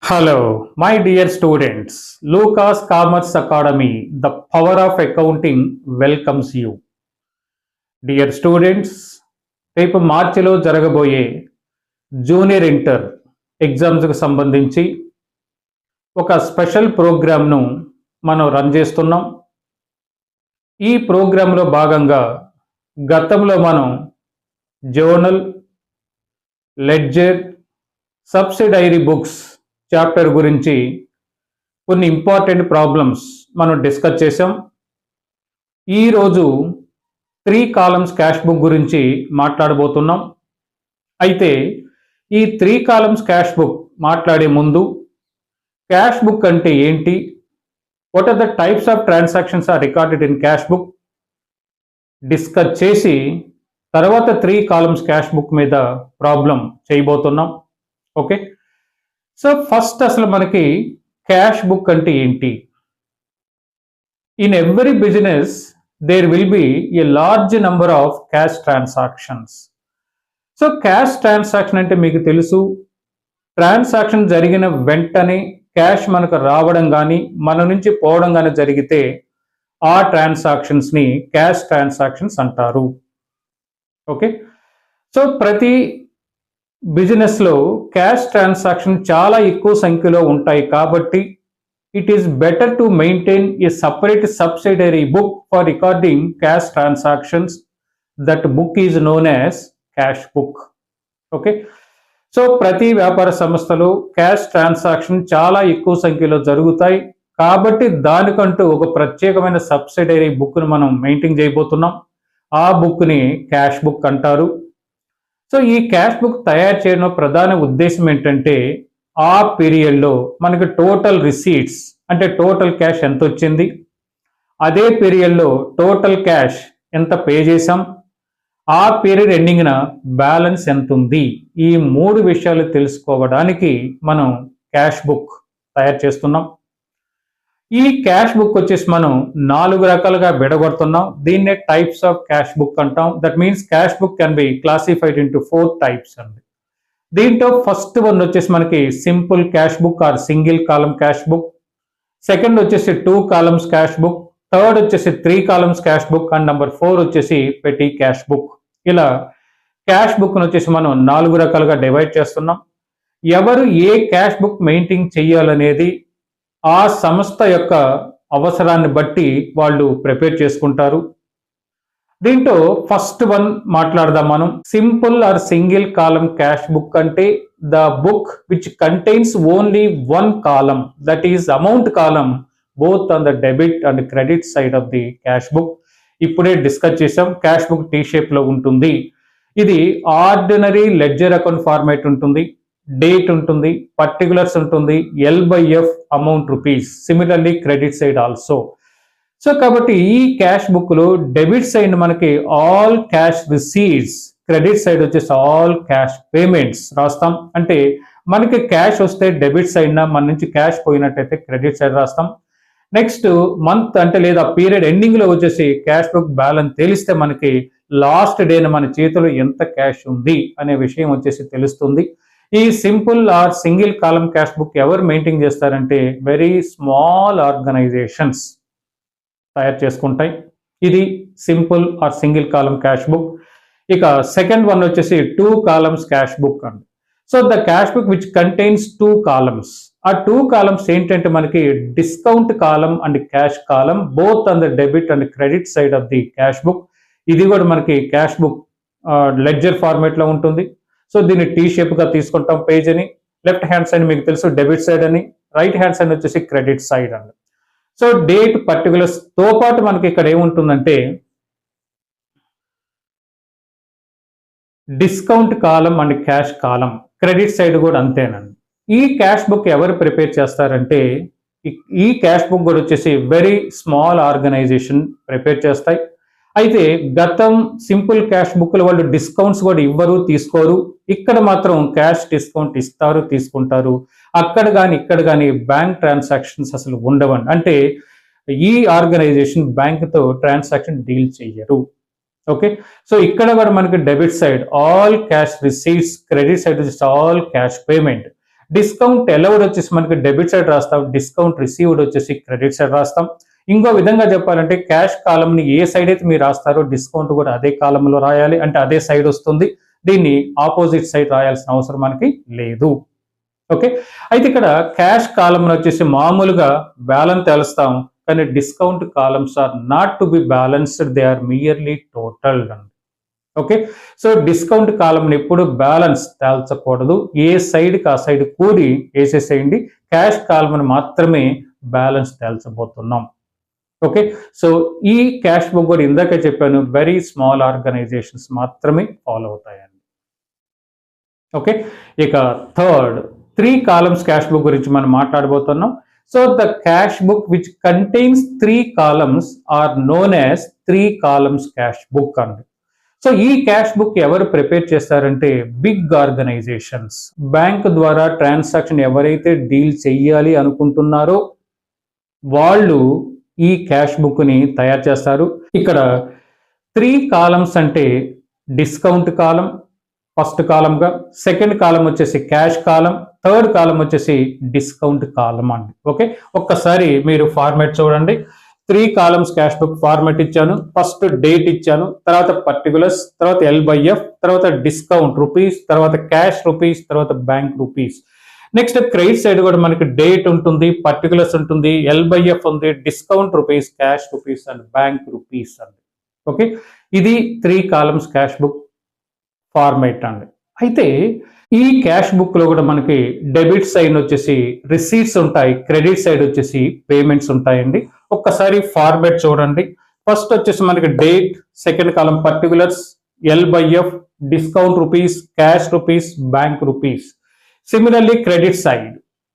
Hello, my dear students. Lucas Commerce Academy, the power of accounting welcomes you. Dear students, రేపు మార్చిలో జరగబోయే junior inter ఎగ్జామ్స్కి సంబంధించి ఒక స్పెషల్ ప్రోగ్రామ్ను మనం రన్ చేస్తున్నాం. ఈ ప్రోగ్రాంలో భాగంగా గతంలో మనం జర్నల్, లెడ్జర్, సబ్సిడైరీ బుక్స్ చాప్టర్ గురించి కొన్ని ఇంపార్టెంట్ ప్రాబ్లమ్స్ మనం డిస్కస్ చేసాం. ఈరోజు 3 కాలమ్స్ క్యాష్ బుక్ గురించి మాట్లాడబోతున్నాం. అయితే ఈ 3 కాలమ్స్ క్యాష్ బుక్ మాట్లాడే ముందు క్యాష్ బుక్ అంటే ఏంటి, what are the types of transactions are recorded in cash book discuss చేసి తర్వాత 3 కాలమ్స్ క్యాష్ బుక్ మీద ప్రాబ్లం చేయబోతున్నాం. ఓకే, సో ఫస్ట్ అసలు మనకి క్యాష్ బుక్ అంటే ఏంటి? In every business there will be a large number of cash transactions. So cash transaction అంటే మీకు తెలుసు, ట్రాన్సాక్షన్ జరిగిన వెంటనే క్యాష్ మనకు రావడం కానీ మన నుంచి పోవడం కానీ జరిగితే ఆ ట్రాన్సాక్షన్స్ని క్యాష్ ట్రాన్సాక్షన్స్ అంటారు. ఓకే, సో ప్రతి బిజినెస్లో క్యాష్ ట్రాన్సాక్షన్ చాలా ఎక్కువ సంఖ్యలో ఉంటాయి కాబట్టి it is better to maintain a separate subsidiary book for recording cash transactions. That book is known as cash book. Okay, so ప్రతి వ్యాపార సంస్థలో క్యాష్ ట్రాన్సాక్షన్ చాలా ఎక్కువ సంఖ్యలో జరుగుతాయి కాబట్టి దానికంటూ ఒక ప్రత్యేకమైన సబ్సిడరీ బుక్ను మనం మెయింటైన్ చేయబోతున్నాం. ఆ బుక్ని క్యాష్ బుక్ అంటారు. సో ఈ క్యాష్ బుక్ తయారు చేయడం ప్రధాన ఉద్దేశం ఏంటంటే ఆ పీరియడ్లో మనకి టోటల్ రిసీట్స్ అంటే టోటల్ క్యాష్ ఎంత వచ్చింది, అదే పీరియడ్లో టోటల్ క్యాష్ ఎంత పే చేసాం, ఆ పీరియడ్ ఎండింగ్న బ్యాలెన్స్ ఎంత ఉంది, ఈ 3 విషయాలు తెలుసుకోవడానికి మనం క్యాష్ బుక్ తయారు చేస్తున్నాం. ఈ క్యాష్ బుక్ వచ్చేసి మనం 4 రకాలుగా విడగొడుతున్నాం. దీన్నే టైప్స్ ఆఫ్ క్యాష్ బుక్ అంటాం. That means cash book can be classified into 4 types అండి. దీంట్లో ఫస్ట్ వన్ వచ్చేసి మనకి simple cash book or single column cash book, second వచ్చేసి 2 కాలమ్స్ క్యాష్ బుక్, థర్డ్ వచ్చేసి 3 columns cash book and number 4 వచ్చేసి petty cash book. ఇలా cash book వచ్చేసి మనం 4 రకాలుగా డివైడ్ చేస్తున్నాం. ఎవరు ఏ క్యాష్ బుక్ మెయింటైన్ చేయాలనేది ఆ సంస్థ యొక్క అవసరాన్ని బట్టి వాళ్ళు ప్రిపేర్ చేసుకుంటారు. దీంట్లో ఫస్ట్ వన్ మాట్లాడదాం మనం. Simple or single column cash book అంటే the book which contains only 1 column, that is amount column both on the debit and credit side of the cash book. ఇప్పుడే డిస్కస్ చేసాం, cash book T shape లో ఉంటుంది. ఇది ordinary ledger account format ఉంటుంది, date ఉంటుంది, particulars ఉంటుంది, L/F amount rupees, similarly credit side also. So కాబట్టి ఈ క్యాష్ బుక్ లో డెబిట్ సైడ్ మనకి all cash receipts, credit side వచ్చేసి ఆల్ క్యాష్ పేమెంట్స్ రాస్తాం. అంటే మనకి క్యాష్ వస్తే డెబిట్ సైడ్ మన నుంచి క్యాష్ పోయినట్టయితే క్రెడిట్ సైడ్ రాస్తాం. నెక్స్ట్ మంత్ అంటే లేదా పీరియడ్ ఎండింగ్ లో వచ్చేసి క్యాష్ బుక్ బ్యాలెన్స్ తెలిస్తే మనకి లాస్ట్ డేన మన చేతిలో ఎంత క్యాష్ ఉంది అనే విషయం వచ్చేసి తెలుస్తుంది. ఈ simple or single column cash book ఎవరు మెయింటైన్ చేస్తారంటే వెరీ స్మాల్ ఆర్గనైజేషన్స్ తయారు చేసుకుంటాయి. ఇది simple or single column cash book. ఇక సెకండ్ వన్ వచ్చేసి 2 కాలమ్స్ క్యాష్ బుక్ అండి. So the cash book which contains 2 columns. ఆ 2 కాలమ్స్ ఏంటంటే మనకి discount column and cash column both on the debit and credit side of the cash book. ఇది కూడా మనకి cash book ledger format లో ఉంటుంది. So దీన్ని టీ షేప్ గా తీసుకుంటాం పేజ్ అని. లెఫ్ట్ హ్యాండ్ సైడ్ మీకు తెలుసు డెబిట్ సైడ్ అని, రైట్ హ్యాండ్ సైడ్ వచ్చేసి క్రెడిట్ సైడ్ అండి. సో డేట్ పర్టికులర్స్ తో పాటు మనకి ఇక్కడ ఏముంటుందంటే discount column and cash column, credit side కూడా అంతేనండి. ఈ క్యాష్ బుక్ ఎవరు ప్రిపేర్ చేస్తారంటే ఈ క్యాష్ బుక్ కూడా వచ్చేసి వెరీ స్మాల్ ఆర్గనైజేషన్ ప్రిపేర్ చేస్తాయి. అయితే గతం సింపుల్ క్యాష్ బుక్లు వాళ్ళు డిస్కౌంట్స్ కూడా ఇవ్వరు, తీసుకోరు. ఇక్కడ మాత్రం క్యాష్ డిస్కౌంట్ ఇస్తారు, తీసుకుంటారు. అక్కడ కానీ ఇక్కడ కానీ బ్యాంక్ ట్రాన్సాక్షన్స్ అసలు ఉండవండి. అంటే ఈ ఆర్గనైజేషన్ బ్యాంక్తో ట్రాన్సాక్షన్ డీల్ చెయ్యరు. ఓకే, సో ఇక్కడ కూడా మనకి debit side all cash receipts, credit side all cash payment. Discount allowed వచ్చేసి మనకి డెబిట్ సైడ్ రాస్తాం, డిస్కౌంట్ రిసీవ్డ్ వచ్చేసి క్రెడిట్ సైడ్ రాస్తాం. ఇంకో విధంగా చెప్పాలంటే క్యాష్ కాలంని ఏ సైడ్ అయితే మీరు రాస్తారో డిస్కౌంట్ కూడా అదే కాలంలో రాయాలి, అంటే అదే సైడ్ వస్తుంది. దీన్ని ఆపోజిట్ సైడ్ రాయాల్సిన అవసరం మనకి లేదు. ఓకే, అయితే ఇక్కడ క్యాష్ కాలంలో వచ్చేసి మామూలుగా బ్యాలెన్స్ తెలుస్తాం, కానీ discount columns are not to be balanced, they are merely total. Okay, so discount కాలంని ఎప్పుడు బ్యాలెన్స్ తేల్చకూడదు, ఏ సైడ్కి ఆ సైడ్ కూడి వేసేసేయండి. క్యాష్ కాలంని మాత్రమే బ్యాలెన్స్ తేల్చబోతున్నాం. ఓకే, సో ఈ క్యాష్ బుక్ కూడా ఇందాక చెప్పాను, వెరీ స్మాల్ ఆర్గనైజేషన్స్ మాత్రమే ఫాలో అవుతాయండి. ఓకే, ఇక థర్డ్ 3 columns క్యాష్ బుక్ గురించి మనం మాట్లాడబోతున్నాం. So the cash book which contains 3 columns are known as 3 columns cash book అండి. సో ఈ క్యాష్ బుక్ ఎవరు ప్రిపేర్ చేస్తారంటే బిగ్ ఆర్గనైజేషన్స్. బ్యాంక్ ద్వారా ట్రాన్సాక్షన్ ఎవరైతే డీల్ చెయ్యాలి అనుకుంటున్నారో వాళ్ళు ఈ క్యాష్ బుక్ ని తయారు చేస్తారు. ఇక్కడ 3 columns అంటే డిస్కౌంట్ కాలం ఫస్ట్ కాలంగా, సెకండ్ కాలం వచ్చేసి క్యాష్ కాలం, థర్డ్ కాలం వచ్చేసి డిస్కౌంట్ కాలం అండి. ఓకే, ఒక్కసారి మీరు ఫార్మాట్ చూడండి. 3 columns క్యాష్ బుక్ ఫార్మాట్ ఇచ్చాను. ఫస్ట్ డేట్ ఇచ్చాను, తర్వాత పర్టికులర్స్, తర్వాత L/F, తర్వాత డిస్కౌంట్ రూపీస్, తర్వాత క్యాష్ రూపీస్, తర్వాత bank rupees. Next credit side కూడా మనకి డేట్ ఉంటుంది, పర్టికులర్స్ ఉంటుంది, L/F ఉంది, discount rupees, cash rupees and bank rupees అండి. ఓకే, ఇది 3 columns క్యాష్ బుక్ ఫార్మేట్ అండి. అయితే ఈ క్యాష్ బుక్ లో కూడా మనకి డెబిట్ సైడ్ వచ్చేసి రిసీట్స్ ఉంటాయి, క్రెడిట్ సైడ్ వచ్చేసి పేమెంట్స్ ఉంటాయండి. ఒక్కసారి ఫార్మేట్ చూడండి. ఫస్ట్ వచ్చేసి మనకి date, second column particulars, L/F, discount rupees, cash rupees, bank rupees. Similarly credit side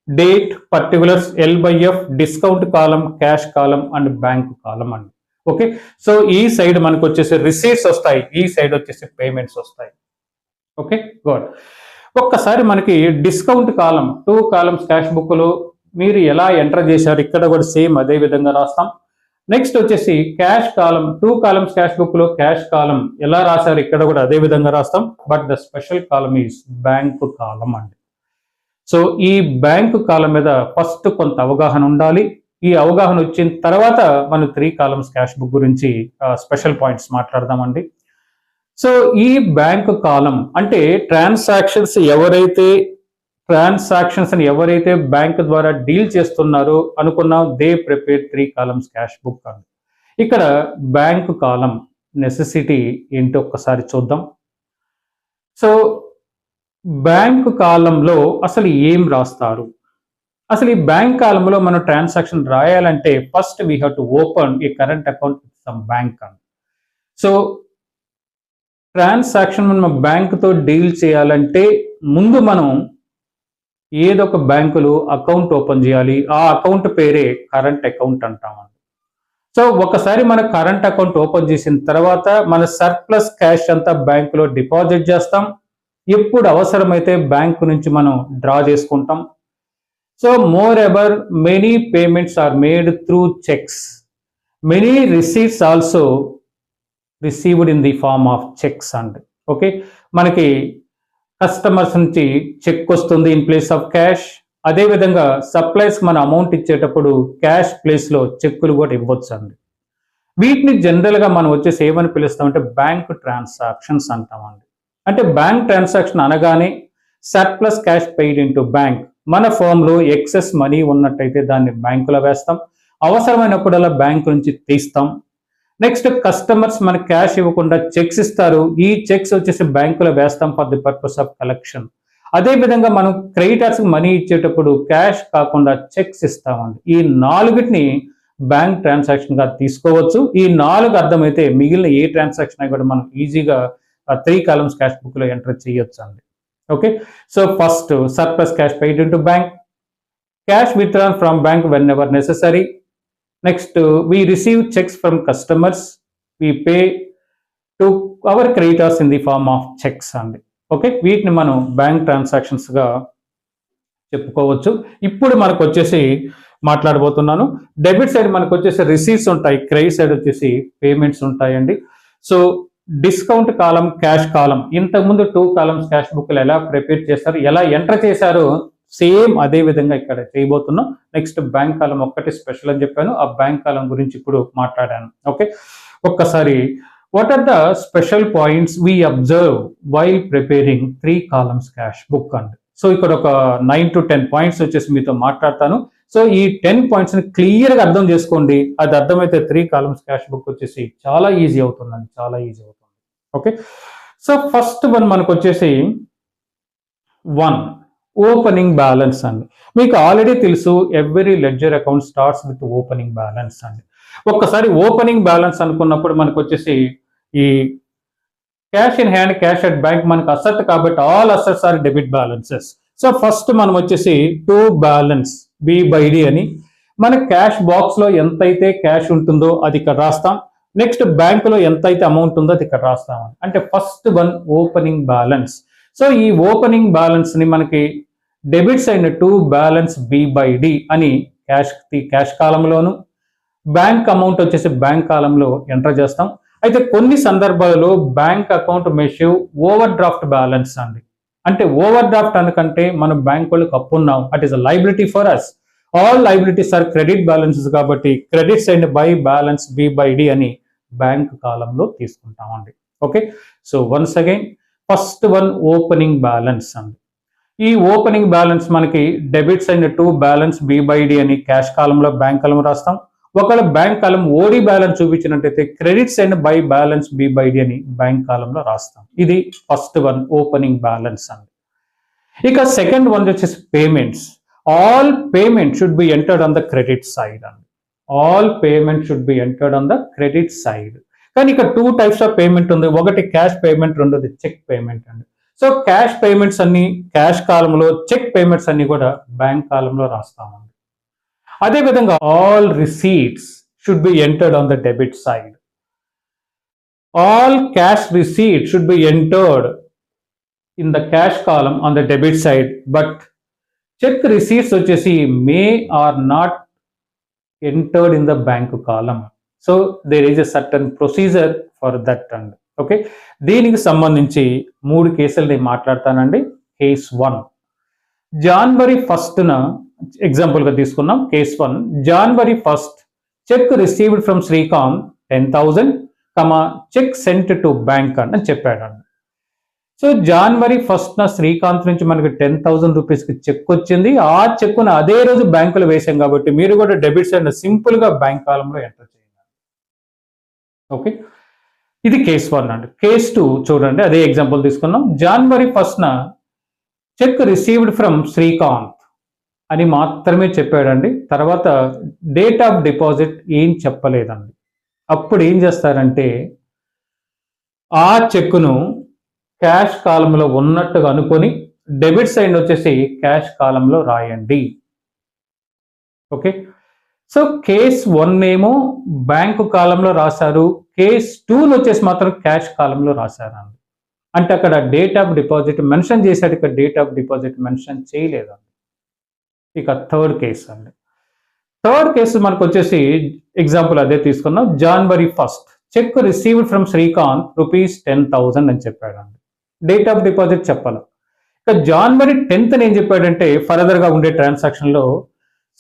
date, particulars, L/F, discount column, cash column and bank column అండి. Okay, so ఈ side మనకు వచ్చేసి రిసీట్స్ వస్తాయి, ఈ సైడ్ వచ్చేసి పేమెంట్స్ వస్తాయి. Okay, good. ఒక్కసారి మనకి డిస్కౌంట్ కాలం 2 columns క్యాష్ బుక్ లో మీరు ఎలా ఎంటర్ చేశారు ఇక్కడ కూడా సేమ్ అదే విధంగా రాస్తాం. నెక్స్ట్ వచ్చేసి cash column 2 columns cash book లో క్యాష్ కాలం ఎలా రాశారు ఇక్కడ కూడా అదే విధంగా రాస్తాం. But the special column is bank column అండి. సో ఈ బ్యాంక్ కాలం మీద ఫస్ట్ కొంత అవగాహన ఉండాలి. ఈ అవగాహన వచ్చిన తర్వాత మనం 3 columns క్యాష్ బుక్ గురించి స్పెషల్ పాయింట్స్ మాట్లాడదామండి. సో ఈ బ్యాంక్ కాలం అంటే ట్రాన్సాక్షన్స్ ఎవరైతే బ్యాంక్ ద్వారా డీల్ చేస్తున్నారో అనుకున్నాం, they prepare 3 columns cash book అండి. ఇక్కడ బ్యాంక్ కాలం నెసెసిటీ ఏంటో ఒక్కసారి చూద్దాం. సో బ్యాంక్ కాలంలో అసలు ఏం రాస్తారు? అసలు ఈ బ్యాంక్ కాలంలో మనం ట్రాన్సాక్షన్ రాయాలంటే first we have to open A current account with some bank అండి. సో ట్రాన్సాక్షన్ మనం బ్యాంకుతో డీల్ చేయాలంటే ముందు మనం ఏదో ఒక బ్యాంకులో అకౌంట్ ఓపెన్ చేయాలి. ఆ అకౌంట్ పేరే కరెంట్ అకౌంట్ అంటామండి. సో ఒకసారి మన కరెంట్ అకౌంట్ ఓపెన్ చేసిన తర్వాత మన సర్ప్లస్ క్యాష్ అంతా బ్యాంకులో డిపాజిట్ చేస్తాం. ఎప్పుడు అవసరమైతే బ్యాంకు నుంచి మనం డ్రా చేసుకుంటాం. So moreover many payments are made through cheques, many receipts also received in the form of cheques అండి. ఓకే, మనకి కస్టమర్స్ నుంచి చెక్ వస్తుంది ఇన్ ప్లేస్ ఆఫ్ క్యాష్. అదేవిధంగా సప్లైస్ మన అమౌంట్ ఇచ్చేటప్పుడు క్యాష్ ప్లేస్లో చెక్కులు కూడా ఇవ్వచ్చు అండి. వీటిని జనరల్గా మనం వచ్చేసి ఏమని పిలుస్తామంటే బ్యాంక్ ట్రాన్సాక్షన్స్ అంటామండి. అంటే బ్యాంక్ ట్రాన్సాక్షన్ అనగానే surplus cash paid into bank, మన ఫామ్లో ఎక్సెస్ మనీ ఉన్నట్టయితే దాన్ని బ్యాంకులో వేస్తాం, అవసరమైనప్పుడల్లా బ్యాంకు నుంచి తీస్తాం. నెక్స్ట్ కస్టమర్స్ మన క్యాష్ ఇవ్వకుండా చెక్స్ ఇస్తారు, ఈ చెక్స్ వచ్చేసి బ్యాంకులో వేస్తాం for the purpose of collection. అదేవిధంగా మనం క్రెడిటర్స్ మనీ ఇచ్చేటప్పుడు క్యాష్ కాకుండా చెక్స్ ఇస్తామండి. ఈ 4టిని బ్యాంక్ ట్రాన్సాక్షన్ గా తీసుకోవచ్చు. ఈ 4 అర్థమైతే మిగిలిన ఏ ట్రాన్సాక్షన్ కూడా మనం ఈజీగా 3 columns క్యాష్ బుక్ లో ఎంటర్ చేయొచ్చు అండి. Okay, so first surplus cash paid into bank, cash withdrawn from bank when ever necessary. Next, we receive checks from customers. We pay to our creditors in the form of checks అండి. Okay, వీటిని మనం bank transactions గా చెప్పుకోవచ్చు. ఇప్పుడు మనకు వచ్చేసి మాట్లాడబోతున్నాను. Debit side మనకు వచ్చేసి రిసీట్స్ ఉంటాయి, క్రెడిట్ సైడ్ వచ్చేసి పేమెంట్స్ ఉంటాయండి. సో డిస్కౌంట్ కాలం, క్యాష్ కాలం, ఇంతకుముందు 2 columns క్యాష్ బుక్లు ఎలా ప్రిపేర్ చేస్తారు, ఎలా ఎంటర్ చేశారో సేమ్ అదే విధంగా ఇక్కడ చేయబోతున్నాం. నెక్స్ట్ బ్యాంక్ కాలం ఒక్కటి స్పెషల్ అని చెప్పాను, ఆ బ్యాంక్ కాలం గురించి ఇప్పుడు మాట్లాడాను. ఓకే, ఒక్కసారి what are the special points we observe while preparing 3 columns cash book అండి. సో ఇక్కడ ఒక 9 to 10 పాయింట్స్ వచ్చేసి మీతో మాట్లాడతాను. సో ఈ 10 పాయింట్స్ ని క్లియర్గా అర్థం చేసుకోండి. అది అర్థమైతే 3 columns క్యాష్ బుక్ వచ్చేసి చాలా ఈజీ అవుతుందండి, చాలా ఈజీ అవుతుంది. ఓకే, సో ఫస్ట్ వన్ మనకు వచ్చేసి 1 ఓపెనింగ్ బ్యాలెన్స్ అండి. మీకు ఆల్రెడీ తెలుసు every ledger account starts with opening balance అండి. ఒక్కసారి ఓపెనింగ్ బ్యాలెన్స్ అనుకున్నప్పుడు మనకు వచ్చేసి ఈ cash in hand, cash at bank మనకు అసెట్ కాబట్టి all assets are debit balances. So first మనం వచ్చేసి టు బ్యాలెన్స్ B/D అని మన క్యాష్ బాక్స్ లో ఎంతైతే క్యాష్ ఉంటుందో అది ఇక్కడ రాస్తాం. నెక్స్ట్ బ్యాంకులో ఎంతైతే అమౌంట్ ఉందో అది ఇక్కడ రాస్తాం. అంటే first one opening balance. So ఈ ఓపెనింగ్ బ్యాలెన్స్ ని మనకి డెబిట్స్ అయిన టు బ్యాలెన్స్ B/D అని క్యాష్ కాలంలోను, బ్యాంక్ అమౌంట్ వచ్చేసి బ్యాంక్ కాలంలో ఎంటర్ చేస్తాం. అయితే కొన్ని సందర్భాల్లో బ్యాంక్ అకౌంట్ మెషివ్ ఓవర్ డ్రాఫ్ట్ బ్యాలెన్స్ అండి. అంటే ఓవర్ డ్రాఫ్ట్ అనకంటే మనం బ్యాంక్ వాళ్ళకి అప్పు ఉన్నాం, it is a liability for us. All liabilities are credit balances కాబట్టి credits and by balance B/D అని బ్యాంక్ కాలంలో తీసుకుంటామండి. Okay, so once again first one opening balance అండి. ఈ ఓపెనింగ్ బ్యాలెన్స్ మనకి debits and to balance B/D అని cash కాలంలో bank column రాస్తాం. ఒకవేళ బ్యాంక్ కాలం ఓడి బ్యాలెన్స్ చూపించినట్టయితే credits and by balance B/D అని బ్యాంక్ కాలంలో రాస్తాం. ఇది ఫస్ట్ వన్ ఓపెనింగ్ బ్యాలెన్స్ అండి. ఇక సెకండ్ వన్ వచ్చేసి payments. All payment should be entered on the credit side అండి. All payment should be entered on the credit side. కానీ ఇక్కడ 2 types ఆఫ్ పేమెంట్ ఉంది. ఒకటి క్యాష్ పేమెంట్, రెండోది చెక్ పేమెంట్ అండి. సో క్యాష్ పేమెంట్స్ అన్ని cash కాలంలో, చెక్ పేమెంట్స్ అన్ని కూడా బ్యాంక్ కాలంలో రాస్తామండి. అదేవిధంగా all receipts should be entered on the debit side. All cash receipt should be entered in the cash column on the debit side. But cheque receipts వచ్చేసి may are not entered in the bank column. So there is a certain procedure for that అండి. Okay, దీనికి సంబంధించి 3 కేసులు నేను మాట్లాడతానండి. Case 1 January 1న example గా తీసుకున్నాం. Case 1 January 1st cheque received from Srikanth 10,000, cheque sent to bank అని చెప్పాడండి. సో January 1న శ్రీకాంత్ నుంచి మనకి 10,000 రూపీస్కి చెక్ వచ్చింది. ఆ చెక్కును అదే రోజు బ్యాంకులో వేసాం కాబట్టి మీరు కూడా డెబిట్స్ అండ్ సింపుల్ గా బ్యాంక్ కాలంలో ఎంటర్ చేయండి. ఓకే, ఇది కేస్ 1 అండి. కేస్ 2 చూడండి, అదే ఎగ్జాంపుల్ తీసుకున్నాం. January 1న చెక్ రిసీవ్డ్ ఫ్రమ్ శ్రీకాంత్ అని మాత్రమే చెప్పాడండి. తర్వాత డేట్ ఆఫ్ డిపాజిట్ ఏం చెప్పలేదండి. అప్పుడు ఏం చేస్తారంటే ఆ చెక్కును క్యాష్ కాలంలో ఉన్నట్టుగా అనుకొని డెబిట్ సైడ్ వచ్చేసి క్యాష్ కాలంలో రాయండి. ఓకే, సో కేస్ 1 ఏమో బ్యాంకు కాలంలో రాశారు, కేస్ 2 వచ్చేసి మాత్రం క్యాష్ కాలంలో రాశారండి. అంటే అక్కడ డేట్ ఆఫ్ డిపాజిట్ మెన్షన్ చేశాడు, ఇక్కడ డేట్ ఆఫ్ డిపాజిట్ మెన్షన్ చేయలేదండి. ఇక థర్డ్ కేసు అండి. థర్డ్ కేసు మనకు వచ్చేసి ఎగ్జాంపుల్ అదే తీసుకున్నాం. January 1st cheque received from Srikanth rupees 10,000 అని చెప్పాడండి. డేట్ ఆఫ్ డిపాజిట్ చెప్పాలి. ఇక January 10th ఏం చెప్పాడంటే ఫర్దర్ గా ఉండే ట్రాన్సాక్షన్ లో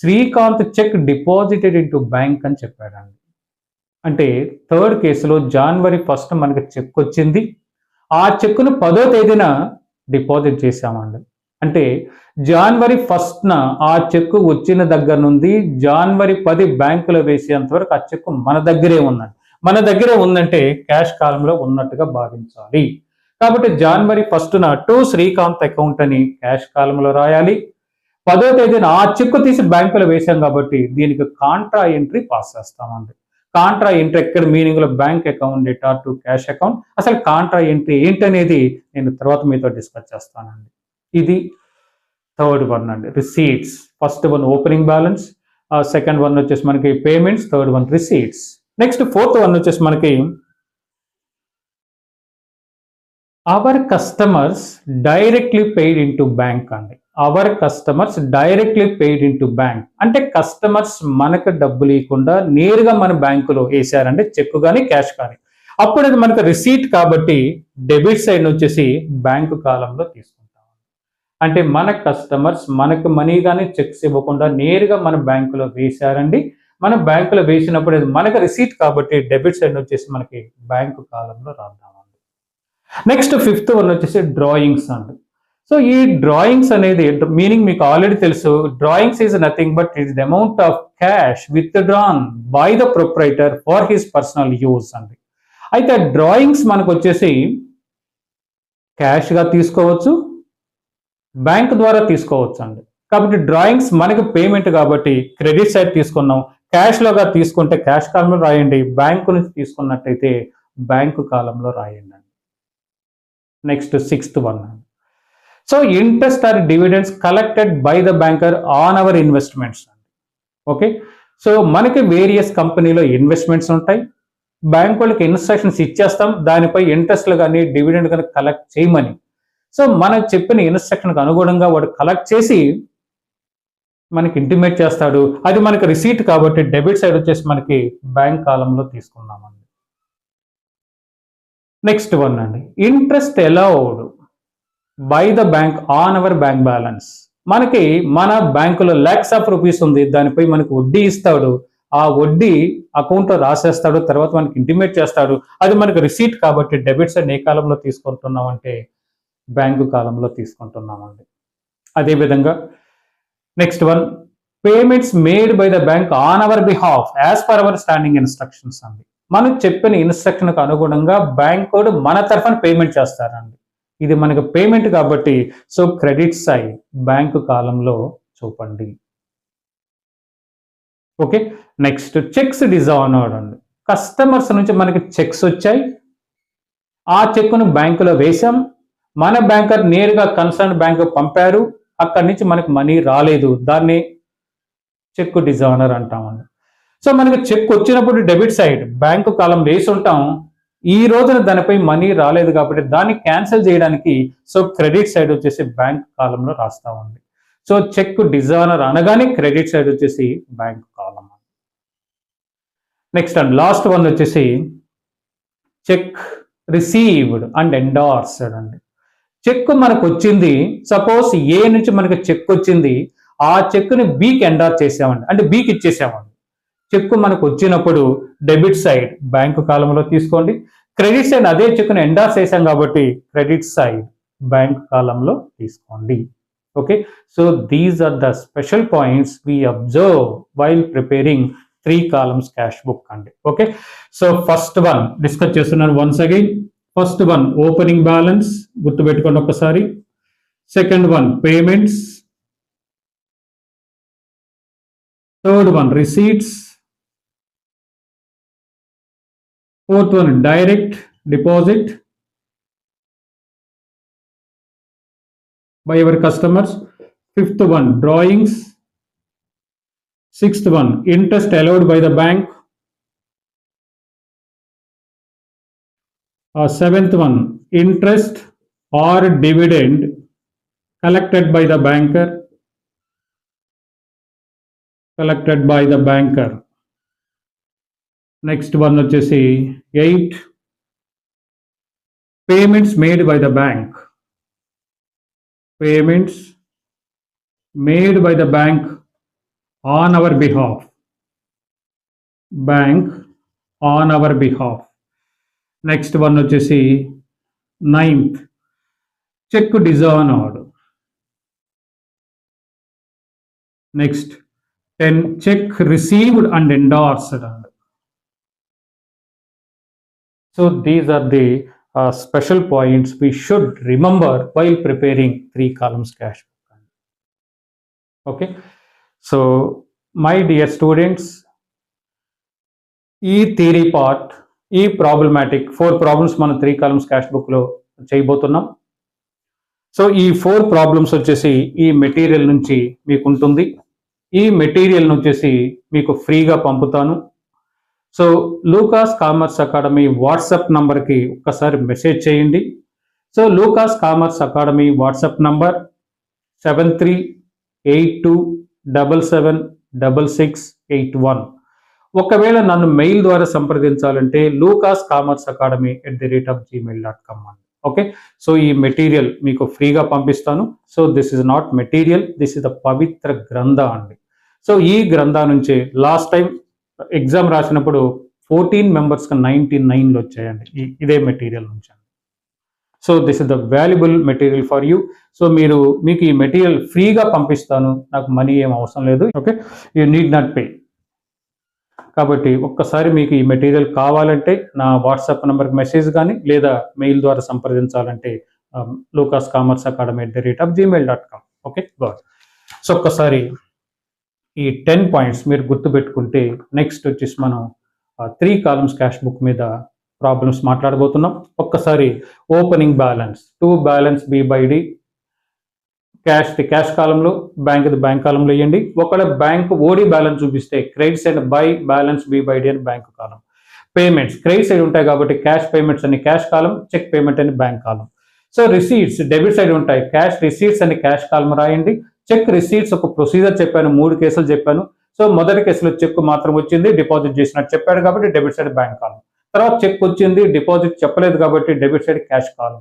Srikanth cheque deposited into bank అని చెప్పాడండి. అంటే థర్డ్ కేసులో January 1st మనకి చెక్ వచ్చింది, ఆ చెక్కును 10వ తేదీన డిపాజిట్ చేశామండి. అంటే January 1st ఆ చెక్కు వచ్చిన దగ్గర నుండి January 10 బ్యాంకులో వేసేంత వరకు ఆ చెక్కు మన దగ్గరే ఉందండి. మన దగ్గరే ఉందంటే క్యాష్ కాలంలో ఉన్నట్టుగా భావించాలి. కాబట్టి January 1st to Srikanth account అని క్యాష్ కాలంలో రాయాలి. 10వ తేదీన ఆ చెక్కు తీసి బ్యాంకులో వేసాం కాబట్టి దీనికి కాంట్రా ఎంట్రీ పాస్ చేస్తామండి. కాంట్రా ఎంట్రీ ఎక్కడ మీనింగ్ లో bank account data to cash account. అసలు కాంట్రా ఎంట్రీ ఏంటనేది నేను తర్వాత మీతో డిస్కస్ చేస్తానండి. ఇది థర్డ్ వన్ అండి, receipts. First one opening balance, second one వచ్చేసి మనకి payments, third one receipts. Next fourth one వచ్చేసి మనకి our customers directly paid into bank అండి. Our customers directly paid into bank అంటే కస్టమర్స్ మనకు డబ్బు లేకుండా నేరుగా మన బ్యాంకులో వేసారంటే చెక్ కానీ క్యాష్ కానీ, అప్పుడు అది మనకు రిసీట్ కాబట్టి డెబిట్ సైడ్ వచ్చేసి బ్యాంకు కాలంలో తీసుకుంటాం. అంటే మన కస్టమర్స్ మనకు మనీ కానీ చెక్స్ ఇవ్వకుండా నేరుగా మన బ్యాంకులో వేశారండి. మన బ్యాంకులో వేసినప్పుడు అది మనకు రిసీట్ కాబట్టి డెబిట్ సైడ్ వచ్చేసి మనకి బ్యాంకు కాలంలో రాద్దామండి. నెక్స్ట్ ఫిఫ్త్ వన్ వచ్చేసి డ్రాయింగ్స్ అండి. సో ఈ డ్రాయింగ్స్ అనేది మీనింగ్ మీకు ఆల్రెడీ తెలుసు. Drawings is nothing but it the amount of cash withdrawn by the proprietor for his personal use అండి. అయితే డ్రాయింగ్స్ మనకు వచ్చేసి క్యాష్గా తీసుకోవచ్చు, బ్యాంక్ ద్వారా తీసుకోవచ్చు అండి. కాబట్టి డ్రాయింగ్స్ మనకు పేమెంట్ కాబట్టి క్రెడిట్ సైడ్ తీసుకున్నాం. క్యాష్లోగా తీసుకుంటే క్యాష్ కాలంలో రాయండి, బ్యాంకు నుంచి తీసుకున్నట్టయితే బ్యాంకు కాలంలో రాయండి. Next sixth one. So interest or dividends collected by the banker on our investments. Okay, so మనకి వేరియస్ కంపెనీలో ఇన్వెస్ట్మెంట్స్ ఉంటాయి. బ్యాంక్ వాళ్ళకి ఇన్స్ట్రక్షన్స్ ఇచ్చేస్తాం, దానిపై ఇంట్రెస్ట్లు కానీ డివిడెండ్ కానీ కలెక్ట్ చేయమని. సో మనకు చెప్పిన ఇన్స్ట్రక్షన్కి అనుగుణంగా వాడు కలెక్ట్ చేసి మనకి ఇంటిమేట్ చేస్తాడు. అది మనకి రిసీట్ కాబట్టి డెబిట్ సైడ్ వచ్చేసి మనకి బ్యాంక్ కాలంలో తీసుకున్నామండి. నెక్స్ట్ వన్ అండి, interest allowed by the bank on hour bank balance. మనకి మన బ్యాంకులో లాక్స్ ఆఫ్ రూపీస్ ఉంది, దానిపై మనకి వడ్డీ ఇస్తాడు. ఆ వడ్డీ అకౌంట్లో రాసేస్తాడు, తర్వాత మనకి ఇంటిమేట్ చేస్తాడు. అది మనకి రిసీట్ కాబట్టి డెబిట్ సైడ్ ఏ కాలంలో తీసుకుంటున్నామంటే బ్యాంకు కాలంలో తీసుకుంటున్నామండి. అదేవిధంగా next one, payments made by the bank on our behalf as per our standing instructions అండి. మనం చెప్పిన ఇన్స్ట్రక్షన్కు అనుగుణంగా బ్యాంక్ వాడు మన తరఫున పేమెంట్ చేస్తారండి. ఇది మనకు పేమెంట్ కాబట్టి సో క్రెడిట్ సైడ్ బ్యాంకు కాలంలో చూపండి. ఓకే, నెక్స్ట్ చెక్స్ డిజానర్డ్ అండి. కస్టమర్స్ నుంచి మనకి చెక్స్ వచ్చాయి, ఆ చెక్ను బ్యాంకులో వేశాం, మన బ్యాంకర్ నేరుగా కన్సర్న్ బ్యాంకు పంపారు, అక్కడి నుంచి మనకు మనీ రాలేదు, దాన్ని చెక్ డిజానర్ అంటామండి. సో మనకి చెక్ వచ్చినప్పుడు డెబిట్ సైడ్ బ్యాంకు కాలం వేసి ఉంటాం, ఈ రోజున దానిపై మనీ రాలేదు కాబట్టి దాన్ని క్యాన్సిల్ చేయడానికి సో క్రెడిట్ సైడ్ వచ్చేసి బ్యాంక్ కాలంలో రాస్తామండి. సో చెక్ డిజానర్ అనగానే క్రెడిట్ సైడ్ వచ్చేసి బ్యాంక్ కాలం. నెక్స్ట్ అండ్ లాస్ట్ వన్ వచ్చేసి చెక్ రిసీవ్డ్ అండ్ ఎండార్స్డ్ అండి. చెక్ మనకు వచ్చింది, సపోజ్ ఏ నుంచి మనకు చెక్ వచ్చింది, ఆ చెక్ని బీకి ఎండార్ చేసామండి, అంటే బీకి ఇచ్చేసామండి. చెక్ మనకు వచ్చినప్పుడు డెబిట్ సైడ్ బ్యాంకు కాలంలో తీసుకోండి, క్రెడిట్ సైడ్ అదే చెక్ను ఎండార్స్ చేసాం కాబట్టి క్రెడిట్ సైడ్ బ్యాంక్ కాలంలో తీసుకోండి. Okay, so these are the special points we observe while preparing 3 columns cash book అండి. Okay, so first one discuss చేస్తున్నాను once again. First one opening balance గుర్తుపెట్టుకోండి ఒక్కసారి. Second one payments. Third one receipts. Fourth one direct deposit by our customers. Fifth one drawings. Sixth one interest allowed by the bank. Seventh one interest or dividend collected by the banker. Next one వచ్చేసి 8 payments made by the bank. Payments made by the bank on our behalf. Bank on our behalf. Next one వచ్చేసి 9th check dishonored. Next 10 check received and endorsed. So these are the special points we should remember while preparing 3 columns cash book. Okay, so my dear students, ఈ theory part, ఈ problematic 4 problems మనం 3 columns cash book లో చేయబోతున్నాం. So ఈ 4 problems వచ్చేసి ఈ material నుంచి మీకు ఉంటుంది. ఈ మెటీరియల్ వచ్చేసి మీకు ఫ్రీగా పంపుతాను. సో లూకాస్ కామర్స్ అకాడమీ వాట్సాప్ నంబర్కి ఒక్కసారి మెసేజ్ చేయండి. సో లూకాస్ కామర్స్ అకాడమీ వాట్సాప్ నంబర్ 7382776681. ఒకవేళ నన్ను మెయిల్ ద్వారా సంప్రదించాలంటే lucascommerceacademy@gmail.com అండి. ఓకే, సో ఈ మెటీరియల్ మీకు ఫ్రీగా పంపిస్తాను. So this is not material, this is the పవిత్ర గ్రంథ అండి. సో ఈ గ్రంథ నుంచి లాస్ట్ టైం ఎగ్జామ్ రాసినప్పుడు 14 మెంబర్స్కి 99 వచ్చాయండి ఇదే మెటీరియల్ నుంచి. So this is the valuable material for you. So మీకు ఈ మెటీరియల్ ఫ్రీగా పంపిస్తాను, నాకు మనీ ఏం అవసరం లేదు. Okay, you need not pay. కాబట్టి ఒక్కసారి మీకు ఈ మెటీరియల్ కావాలంటే నా వాట్సాప్ నెంబర్కి మెసేజ్ కానీ లేదా మెయిల్ ద్వారా సంప్రదించాలంటే lucascommerceacademy@gmail.com. Okay, God. సో ఒక్కసారి ఈ 10 పాయింట్స్ మీరు గుర్తుపెట్టుకుంటే నెక్స్ట్ వచ్చేసి మనం 3 కాలమ్స్ క్యాష్ బుక్ మీద ప్రాబ్లమ్స్ మాట్లాడబోతున్నాం. ఒక్కసారి opening balance, to balance B by D, cash కాలంలో, బ్యాంక్ కాలంలో ఇవ్వండి. ఒకవేళ బ్యాంక్ ఓడి బ్యాలెన్స్ చూపిస్తే credit side by balance B by D అని బ్యాంక్ కాలం. పేమెంట్స్ క్రెడిట్ సైడ్ ఉంటాయి కాబట్టి క్యాష్ పేమెంట్స్ అని క్యాష్ కాలం, చెక్ పేమెంట్ అని బ్యాంక్ కాలం. సో రిసీట్స్ డెబిట్ సైడ్ ఉంటాయి, క్యాష్ రిసీట్స్ అని క్యాష్ కాలం రాయండి. చెక్ రిసీట్స్ ఒక ప్రొసీజర్ చెప్పాను, 3 కేసులు చెప్పాను. సో మొదటి కేసులో చెక్ మాత్రం వచ్చింది, డిపాజిట్ చేసినట్టు చెప్పాడు కాబట్టి డెబిట్ సైడ్ బ్యాంక్ కాలం. తర్వాత చెక్ వచ్చింది, డిపాజిట్ చెప్పలేదు కాబట్టి డెబిట్ సైడ్ క్యాష్ కాలం.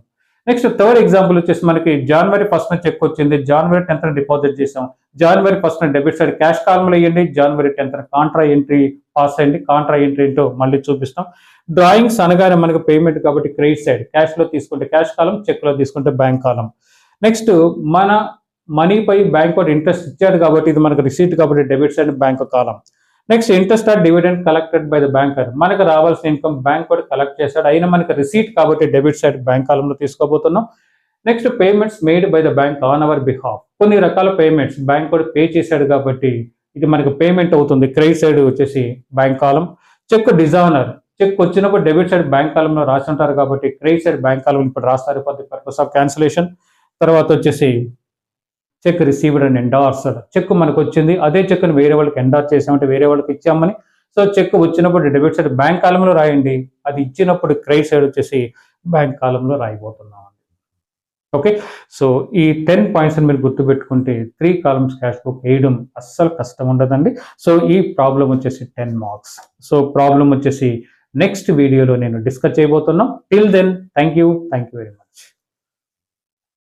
నెక్స్ట్ థర్డ్ ఎగ్జాంపుల్ వచ్చేసి మనకి January 1st చెక్ వచ్చింది, January 10th డిపాజిట్ చేసాం, January 1st debit side cash కాలంలో వేయండి, January 10th Contra entry pass అయ్యింది. కాంట్రా ఎంట్రీ ఏంటో మళ్ళీ చూపిస్తాం. డ్రాయింగ్స్ అనగానే మనకు పేమెంట్ కాబట్టి క్రెడిట్ సైడ్, క్యాష్లో తీసుకుంటే క్యాష్ కాలం, చెక్లో తీసుకుంటే బ్యాంక్ కాలం. నెక్స్ట్ మన మనీపై బ్యాంక్ వాడు ఇంట్రెస్ట్ ఇచ్చాడు కాబట్టి ఇది మనకు రిసీట్ కాబట్టి డెబిట్ సైడ్ బ్యాంక్ కాలం. Next interest or dividend collected by the banker, మనకు రావాల్సిన ఇన్కమ్ బ్యాంక్ వాడు కలెక్ట్ చేశాడు, అయినా మనకు రిసీట్ కాబట్టి డెబిట్ సైడ్ బ్యాంక్ కాలంలో తీసుకోబోతున్నాం. Next payments made by the bank on our behalf, కొన్ని రకాల పేమెంట్స్ బ్యాంక్ వాడు పే చేశాడు కాబట్టి ఇది మనకు పేమెంట్ అవుతుంది, క్రెడిట్ సైడ్ వచ్చేసి బ్యాంక్ కాలం. చెక్ డిజానర్, చెక్ వచ్చినప్పుడు డెబిట్ సైడ్ బ్యాంక్ కాలంలో రాసి ఉంటారు కాబట్టి క్రెడిట్ సైడ్ బ్యాంక్ కాలం ఇప్పుడు రాస్తారు for the purpose of cancellation. తర్వాత వచ్చేసి cheque received and endorsed, cheque మనకు వచ్చింది, అదే చెక్ను వేరే వాళ్ళకి ఎండార్స్ చేసామంటే వేరే వాళ్ళకి ఇచ్చామని. సో చెక్ వచ్చినప్పుడు డెబిట్ సైడ్ బ్యాంక్ కాలంలో రాయండి, అది ఇచ్చినప్పుడు క్రెడిట్ సైడ్ వచ్చేసి బ్యాంక్ కాలంలో రాయిపోతున్నాం. ఓకే, సో ఈ 10 పాయింట్స్ మీరు గుర్తుపెట్టుకుంటే 3 కాలమ్స్ క్యాష్ బుక్ వేయడం అస్సలు కష్టం ఉండదండి. సో ఈ ప్రాబ్లం వచ్చేసి 10 మార్క్స్. సో ప్రాబ్లం వచ్చేసి నెక్స్ట్ వీడియోలో నేను డిస్కస్ చేయబోతున్నాం. Till then thank you very much.